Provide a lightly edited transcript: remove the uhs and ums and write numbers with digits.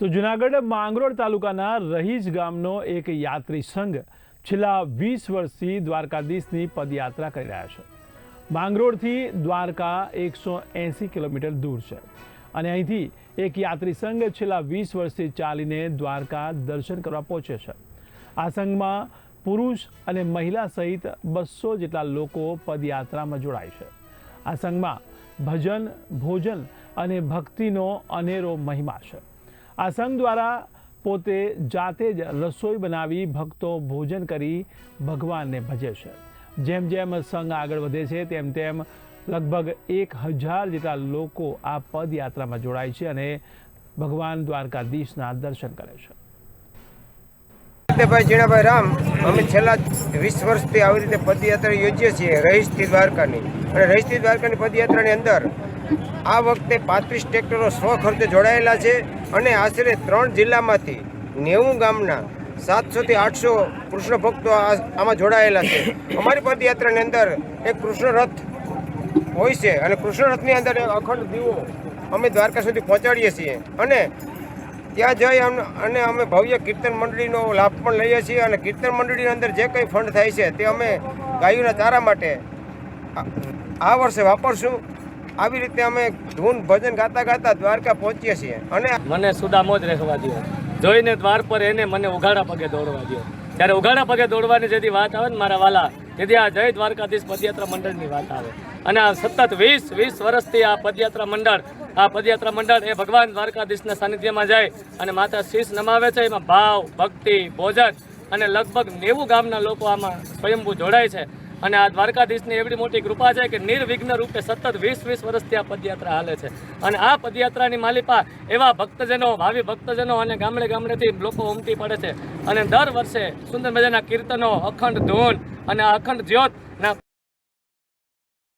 તો જૂનાગઢ માંગરોળ તાલુકાના રહીજ ગામનો એક યાત્રી સંઘ છેલ્લા 20 વર્ષથી દ્વારકાધીશની પદયાત્રા કરી રહ્યા છે। માંગરોળથી દ્વારકા 180 કિલોમીટર દૂર છે અને અહીંથી એક યાત્રી સંઘ છેલ્લા 20 વર્ષથી ચાલીને દ્વારકા દર્શન કરવા પહોંચે છે। આ સંઘમાં પુરુષ અને મહિલા સહિત 200 જેટલા લોકો પદયાત્રામાં જોડાય છે। આ સંઘમાં ભજન, ભોજન અને ભક્તિનો અનેરો મહિમા છે। આ સંઘ દ્વારા પોતે જાતે જ રસોઈ બનાવી ભક્તો ભોજન કરી ભગવાનને ભજે છે। જેમ જેમ સંઘ આગળ વધે છે તેમ તેમ લગભગ 1000 જેટલા લોકો આ પદયાત્રામાં જોડાય છે અને ભગવાન દ્વારકાધીશના દર્શન કરે છે। ભાઈ જીણાભાઈ રામ, અમે છેલ્લા 20 વર્ષથી આવી રીતે પદયાત્રા યોજીએ છીએ રહીશથી દ્વારકાની। અને રહીશથી દ્વારકાની પદયાત્રાની અંદર આ વખતે 35 ટ્રેક્ટરો સ્વખર્ચે જોડાયેલા છે અને આશરે 3 જિલ્લામાંથી 90 ગામના 700 થી 800 કૃષ્ણ ભક્તો આમાં જોડાયેલા છે। અમારી પદયાત્રાની અંદર એક કૃષ્ણ રથ હોય છે અને કૃષ્ણ રથની અંદર એક અખંડ દીવો અમે દ્વારકા સુધી પહોંચાડીએ છીએ અને ત્યાં જઈ અને અમે ભવ્ય કીર્તન મંડળીનો લાભ પણ લઈએ છીએ અને કીર્તન મંડળીની અંદર જે કંઈ ફંડ થાય છે તે અમે ગાયોના ચારા માટે આ વર્ષે વાપરશું। આવી રીતે અમે ધૂન ભજન ગાતા ગાતા દ્વારકા પહોંચીએ છીએ અને મને સુદામો જ રહેવા દો, જોઈને દ્વાર પર એને મને ઉઘાડા પગે દોડવા દો। ત્યારે ઉઘાડા પગે દોડવાની જેથી વાત આવે ને મારા વાલા, જેથી આ જય દ્વારકાધીશ પદયાત્રા મંડળની વાત આવે અને આ સતત 20 વર્ષથી આ પદયાત્રા મંડળ એ ભગવાન દ્વારકાધીશના સાનિધ્યમાં જાય અને માતા શીશ નમાવે છે। એમાં ભાવ, ભક્તિ, ભોજન અને લગભગ 90 ગામના લોકો આમાં સ્વયંભૂ જોડાય છે અને આ દ્વારકાધીશની એવડી મોટી કૃપા છે કે નિર્વિઘ્ન રૂપે સતત 20 વર્ષથી આ પદયાત્રા હાલે છે અને આ પદયાત્રાની માલિપા એવા ભક્તજનો, ભાવિ ભક્તજનો અને ગામડેથી લોકો ઉમટી પડે છે અને દર વર્ષે સુંદર મજાના કીર્તનો, અખંડ ધૂન અને અખંડ જ્યોતના